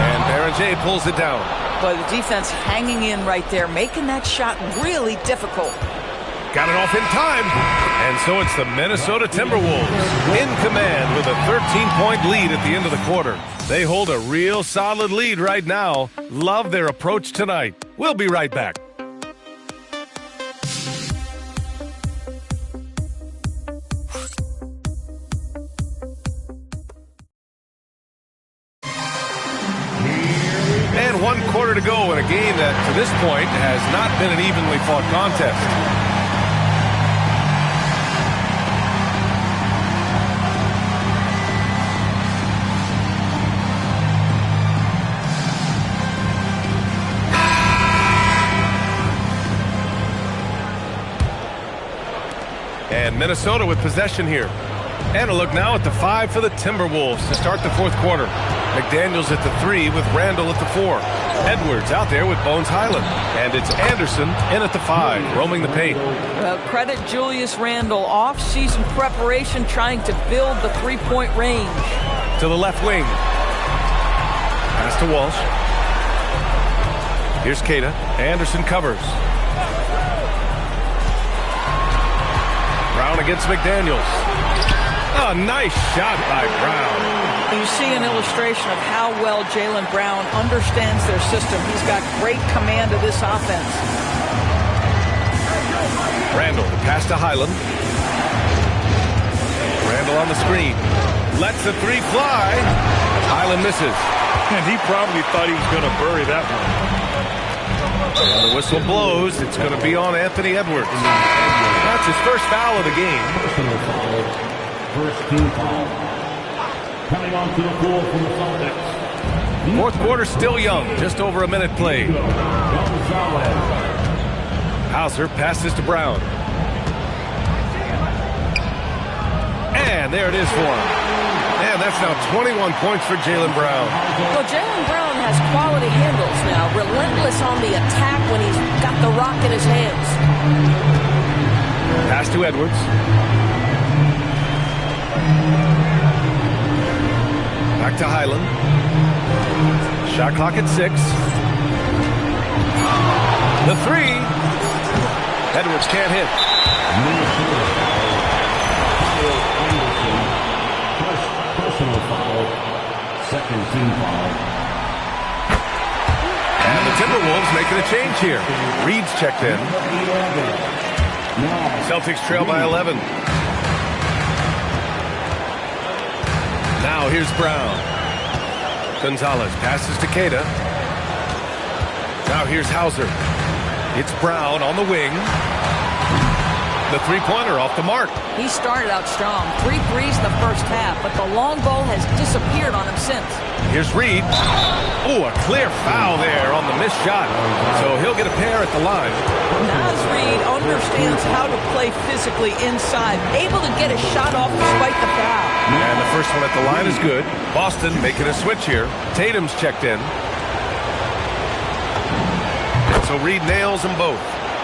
And Baron J pulls it down. But the defense hanging in right there, making that shot really difficult. Got it off in time. And so it's the Minnesota Timberwolves in command with a 13-point lead at the end of the quarter. They hold a real solid lead right now. Love their approach tonight. We'll be right back. And 1 quarter to go in a game that, to this point, has not been an evenly fought contest. And Minnesota with possession here. And a look now at the 5 for the Timberwolves to start the fourth quarter. McDaniels at the 3 with Randall at the 4. Edwards out there with Bones Highland. And it's Anderson in at the 5, roaming the paint. Credit Julius Randle. Off-season preparation trying to build the three-point range. To the left wing. Pass to Walsh. Here's Keita. Anderson covers. Brown against McDaniels. Oh, nice shot by Brown. You see an illustration of how well Jaylen Brown understands their system. He's got great command of this offense. Randall, the pass to Highland. Randall on the screen. Lets the 3 fly. Highland misses. And he probably thought he was going to bury that one. And the whistle blows. It's going to be on Anthony Edwards. That's his first foul of the game. First team foul. Coming onto the floor from the Celtics. Fourth quarter still young. Just over a minute played. Hauser passes to Brown. And there it is for him. And that's now 21 points for Jaylen Brown. Well, Jaylen Brown has quality handles now. Relentless on the attack when he's got the rock in his hands. Pass to Edwards. Back to Highland. Shot clock at 6. The 3. Edwards can't hit. Personal foul. Second team foul. And the Timberwolves making a change here. Reed's checked in. Celtics trail by 11. Now here's Brown. Gonzalez passes to Queta. Now here's Hauser. It's Brown on the wing. The three-pointer off the mark. He started out strong. 3 threes in the first half, but the long ball has disappeared on him since. Here's Reed. Oh, a clear foul there on the missed shot. So he'll get a pair at the line. Naz Reed understands how to play physically inside, able to get a shot off despite the foul. And the first one at the line is good. Boston making a switch here. Tatum's checked in. So Reed nails them both.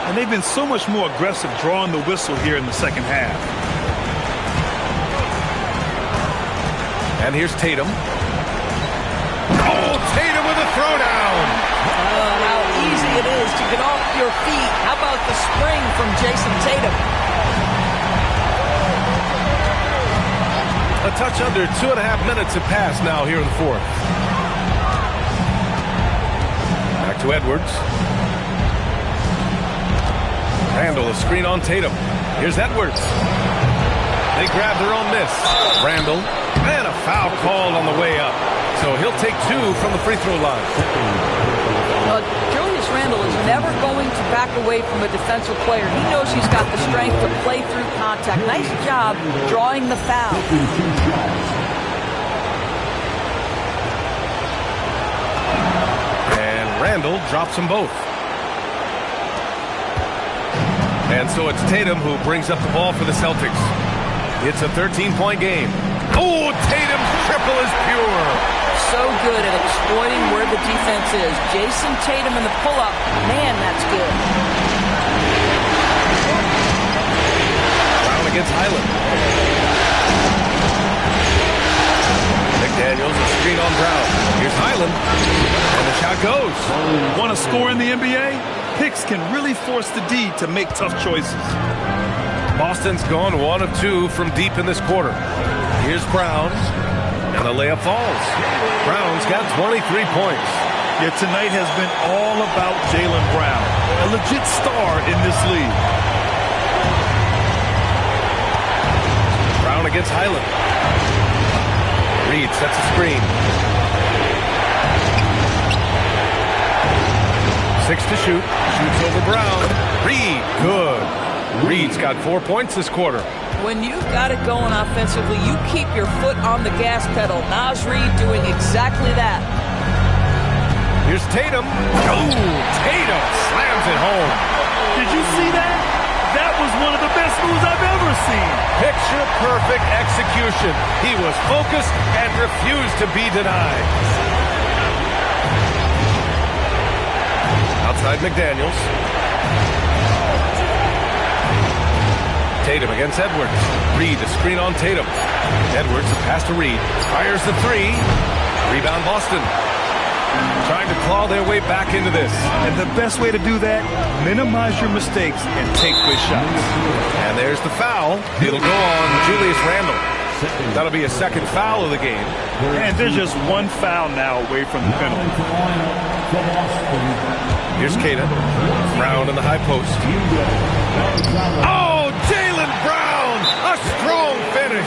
And they've been so much more aggressive drawing the whistle here in the second half. And here's Tatum. Oh, Tatum with a throwdown. How easy it is to get off your feet. How about the spring from Jason Tatum? A touch under 2.5 minutes have passed now here in the fourth. Back to Edwards. Randall, a screen on Tatum. Here's Edwards. They grab their own miss. Randall, and a foul called on the way up. So he'll take 2 from the free throw line. Julius Randall is never going to back away from a defensive player. He knows he's got the strength to play through contact. Nice job drawing the foul. And Randall drops them both. And so it's Tatum who brings up the ball for the Celtics. It's a 13-point game. Oh, Tatum's triple is pure. So good at exploiting where the defense is. Jason Tatum in the pull-up. Man, that's good. Brown against Highland. McDaniels, a screen on Brown. Here's Highland. And the shot goes. Want to score in the NBA? Hicks can really force the D to make tough choices. Boston's gone 1 of 2 from deep in this quarter. Here's Brown, and the layup falls. Brown's got 23 points. Yeah, tonight has been all about Jaylen Brown, a legit star in this league. Brown against Highland. Reed sets a screen. 6 to shoot. Shoots over Brown. Reed, good. Reed's got 4 points this quarter. When you've got it going offensively, you keep your foot on the gas pedal. Naz Reed doing exactly that. Here's Tatum. Oh, Tatum slams it home. Did you see that? That was one of the best moves I've ever seen. Picture perfect execution. He was focused and refused to be denied. Outside McDaniels. Tatum against Edwards. Reed, a screen on Tatum. Edwards, a pass to Reed. Fires the 3. Rebound Boston. Trying to claw their way back into this. And the best way to do that, minimize your mistakes and take good shots. And there's the foul. It'll go on Julius Randle. That'll be a second foul of the game. And there's just 1 foul now away from the penalty. Here's Queta. Brown in the high post. Oh, Jaylen Brown! A strong finish.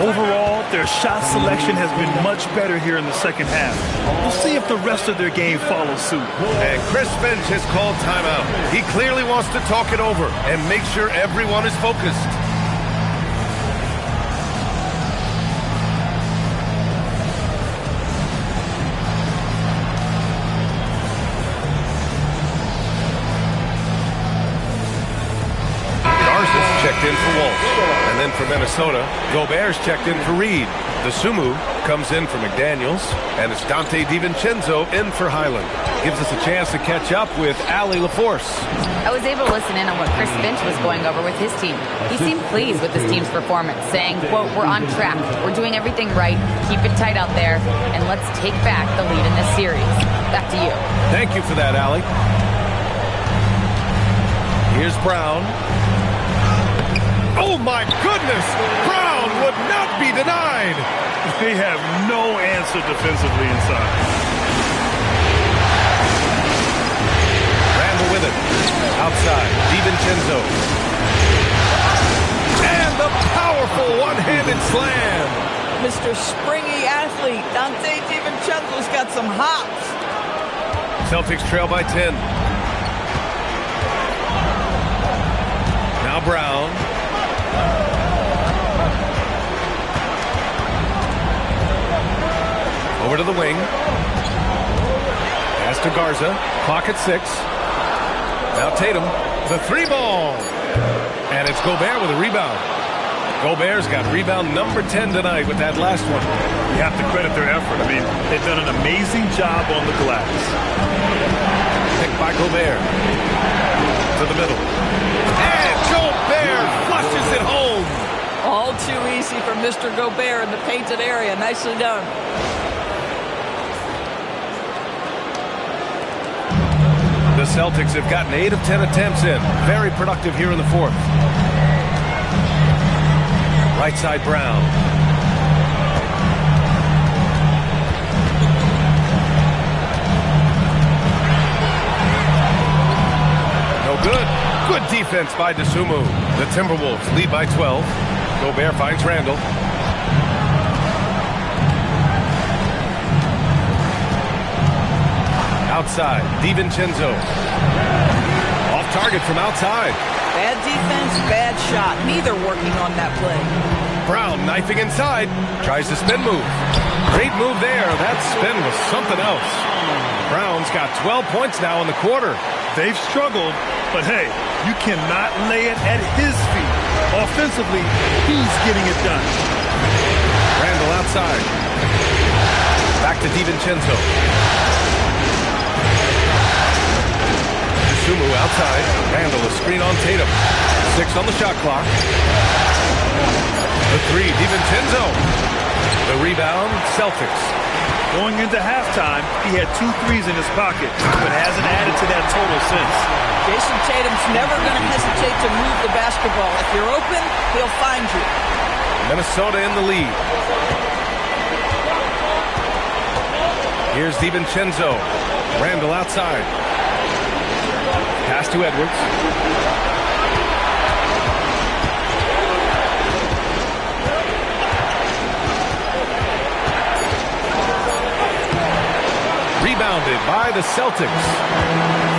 Overall, their shot selection has been much better here in the second half. We'll see if the rest of their game follows suit. And Chris Finch has called timeout. He clearly wants to talk it over and make sure everyone is focused. Checked in for Walsh. And then for Minnesota, Gobert's checked in for Reed. The Sumu comes in for McDaniels, and it's Dante DiVincenzo in for Highland. Gives us a chance to catch up with Allie LaForce. I was able to listen in on what Chris Finch was going over with his team. He seemed pleased with his team's performance, saying, quote, "We're on track. We're doing everything right. Keep it tight out there, and let's take back the lead in this series." Back to you. Thank you for that, Allie. Here's Brown. Oh, my goodness! Brown would not be denied! They have no answer defensively inside. Randall with it. Outside. DiVincenzo. And the powerful one-handed slam. Mr. Springy athlete, Dante DiVincenzo's got some hops. Celtics trail by 10. Now Brown. Over to the wing. Pass to Garza. Clock at 6. Now Tatum. The 3-ball. And it's Gobert with a rebound. Gobert's got rebound number 10 tonight with that last one. You have to credit their effort. I mean, they've done an amazing job on the glass. Picked by Gobert. To the middle. And Gobert flushes it home. All too easy for Mr. Gobert in the painted area. Nicely done. The Celtics have gotten 8 of 10 attempts in. Very productive here in the fourth. Right side Brown. No good. Good defense by DeSumo. The Timberwolves lead by 12. Gobert finds Randall. Outside, DiVincenzo. Off target from outside. Bad defense, bad shot. Neither working on that play. Brown knifing inside. Tries to spin move. Great move there. That spin was something else. Brown's got 12 points now in the quarter. They've struggled, but hey, you cannot lay it at his feet. Offensively, he's getting it done. Randall outside. Back to DiVincenzo. Sumu outside. Randall a screen on Tatum. 6 on the shot clock. The 3, DiVincenzo. The rebound, Celtics. Going into halftime, he had 2 threes in his pocket, but hasn't added to that total since. Jason Tatum's never going to hesitate to move the basketball. If you're open, he'll find you. Minnesota in the lead. Here's DiVincenzo. Randall outside. Pass to Edwards. Rebounded by the Celtics.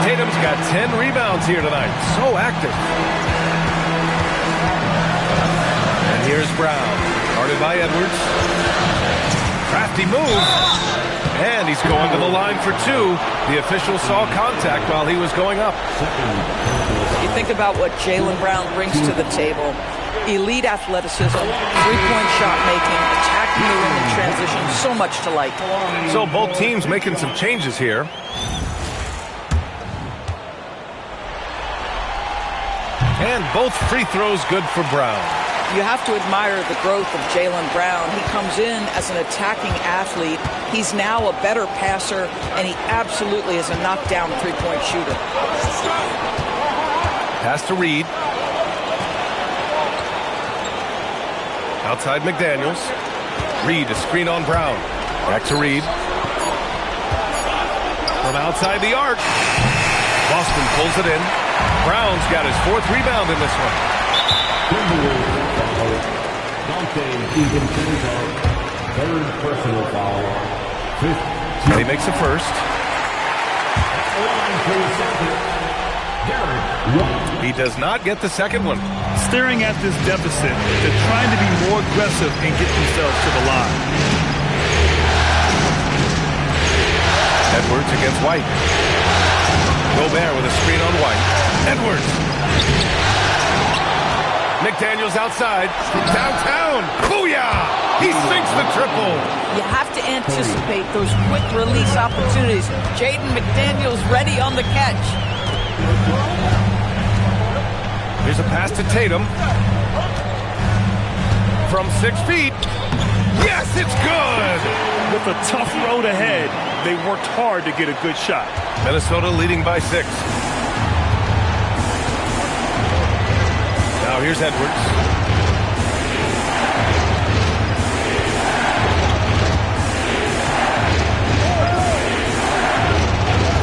Tatum's got 10 rebounds here tonight. So active. And here's Brown. Guarded by Edwards. Crafty move. And he's going to the line for 2. The official saw contact while he was going up. You think about what Jaylen Brown brings to the table. Elite athleticism, three-point shot making, attacking the rim in transition. So much to like. So both teams making some changes here. And both free throws good for Brown. You have to admire the growth of Jaylen Brown. He comes in as an attacking athlete. He's now a better passer, and he absolutely is a knockdown three-point shooter. Pass to Reed. Outside McDaniels. Reed, a screen on Brown. Back to Reed. From outside the arc. Boston pulls it in. Brown's got his 4th rebound in this one. Dante DiVincenzo, 3rd personal foul. 5th. And he makes the first. He does not get the second one. Staring at this deficit, they're trying to be more aggressive and get themselves to the line. Edwards against White. Gobert with a screen on White. Edwards. McDaniels outside. Downtown. Booyah! He sinks the triple. You have to anticipate those quick release opportunities. Jaden McDaniels ready on the catch. Here's a pass to Tatum. From 6 feet. Yes, it's good! With a tough road ahead, they worked hard to get a good shot. Minnesota leading by 6. Now here's Edwards.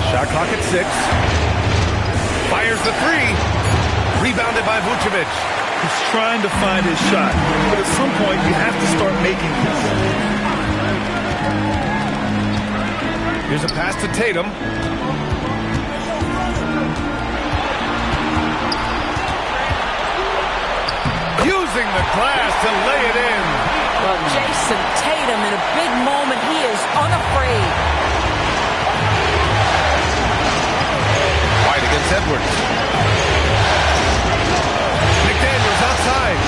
Shot clock at 6. Fires the 3. Rebounded by Vucevic. He's trying to find his shot, but at some point you have to start making this. Here's a pass to Tatum. Using the glass to lay it in. Well, Jason Tatum in a big moment. He is unafraid. White against Edwards. McDaniels outside.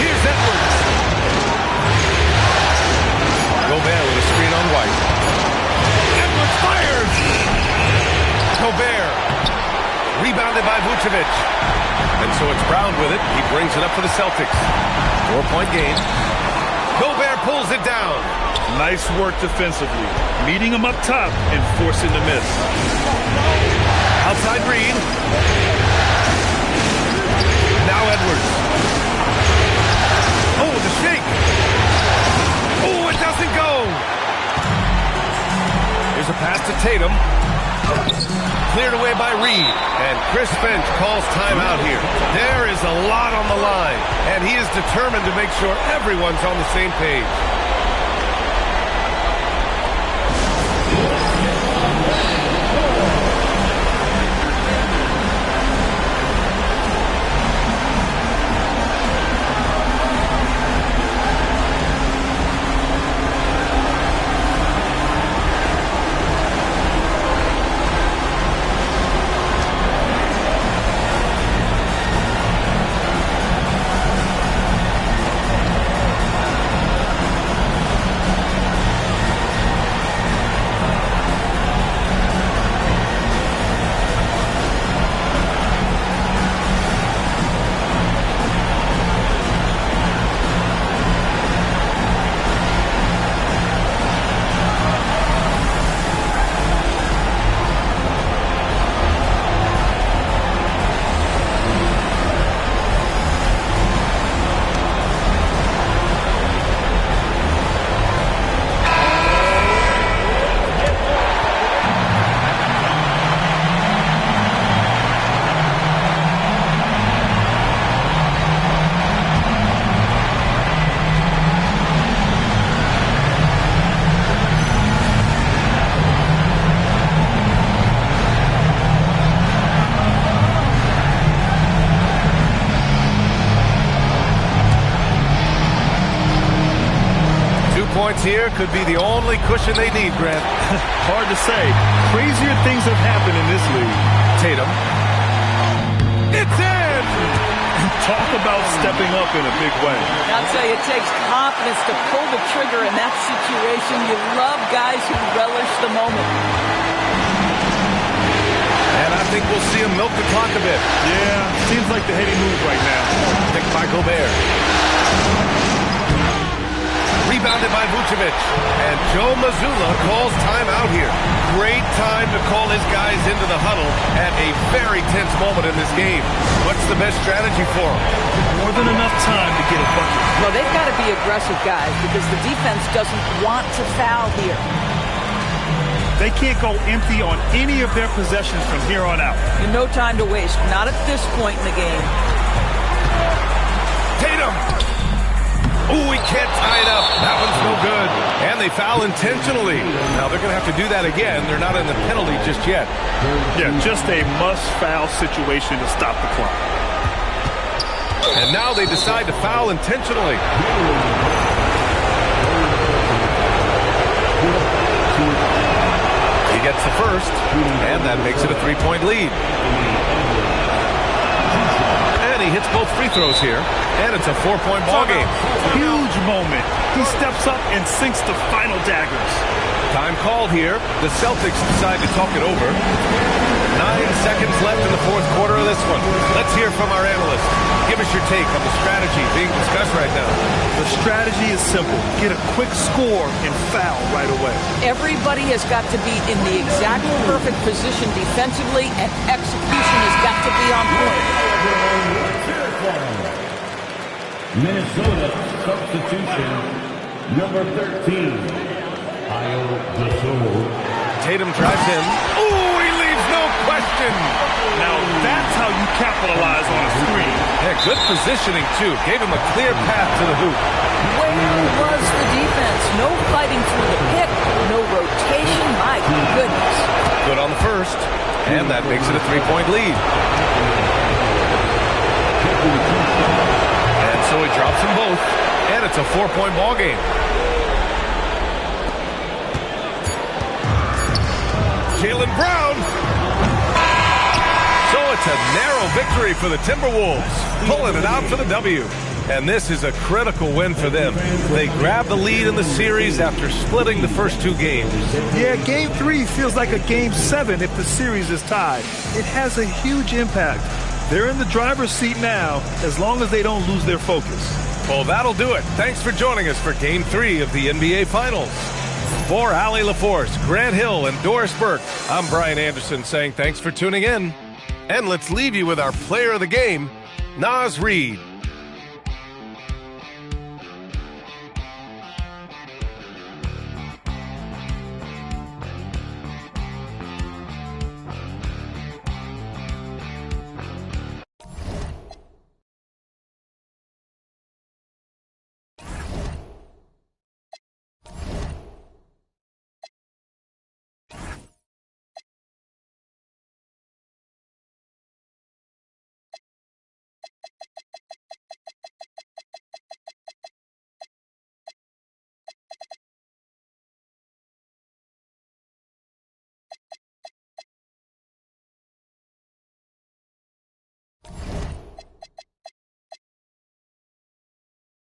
Here's Edwards. Gobert with a screen on White. Edwards fires. Gobert. Rebounded by Vucevic. And so it's Brown with it. He brings it up for the Celtics. 4-point game. Gobert pulls it down. Nice work defensively. Meeting him up top and forcing the miss. Outside Reed. Now Edwards. Oh, the shake. Oh, it doesn't go. Here's a pass to Tatum. Cleared away by Reed. And Chris Finch calls timeout here. There is a lot on the line. And he is determined to make sure everyone's on the same page. Points here could be the only cushion they need, Grant. Hard to say. Crazier things have happened in this league. Tatum. It's in! Talk about stepping up in a big way. I'll tell you, it takes confidence to pull the trigger in that situation. You love guys who relish the moment. And I think we'll see him milk the clock a bit. Yeah, seems like the heady move right now. Picked by Gobert. Rebounded by Vucevic. And Joe Mazzulla calls timeout here. Great time to call his guys into the huddle at a very tense moment in this game. What's the best strategy for him? More than enough time to get a bucket. Well, they've got to be aggressive, guys, because the defense doesn't want to foul here. They can't go empty on any of their possessions from here on out. And no time to waste. Not at this point in the game. Tatum! Ooh, he can't tie it up. That one's no good. And they foul intentionally. Now, they're going to have to do that again. They're not in the penalty just yet. Yeah, just a must-foul situation to stop the clock. And now they decide to foul intentionally. He gets That's the first, and that makes it a 3-point lead. And he hits both free throws here, and it's a 4-point ball game. Huge moment. He steps up and sinks the final daggers. Time called here. The Celtics decide to talk it over. 9 seconds left in the fourth quarter of this one. Let's hear from our analyst. Give us your take on the strategy being discussed right now. The strategy is simple. Get a quick score and foul right away. Everybody has got to be in the exact perfect position defensively, and execution has got to be on point. Minnesota substitution number 13. Tatum drives in. Ooh, he leaves no question. Now that's how you capitalize on a screen. Yeah, good positioning, too. Gave him a clear path to the hoop. Where was the defense? No fighting through the pick, no rotation. My goodness. Good on the first, and that makes it a 3-point lead. And so he drops them both, and it's a 4-point ball game. Jaylen Brown. So it's a narrow victory for the Timberwolves, pulling it out for the W. And this is a critical win for them. They grab the lead in the series after splitting the first 2 games. Yeah, Game 3 feels like a Game 7 if the series is tied. It has a huge impact. They're in the driver's seat now, as long as they don't lose their focus. Well, that'll do it. Thanks for joining us for Game 3 of the NBA Finals. For Allie LaForce, Grant Hill, and Doris Burke, I'm Brian Anderson saying thanks for tuning in. And let's leave you with our player of the game, Naz Reid.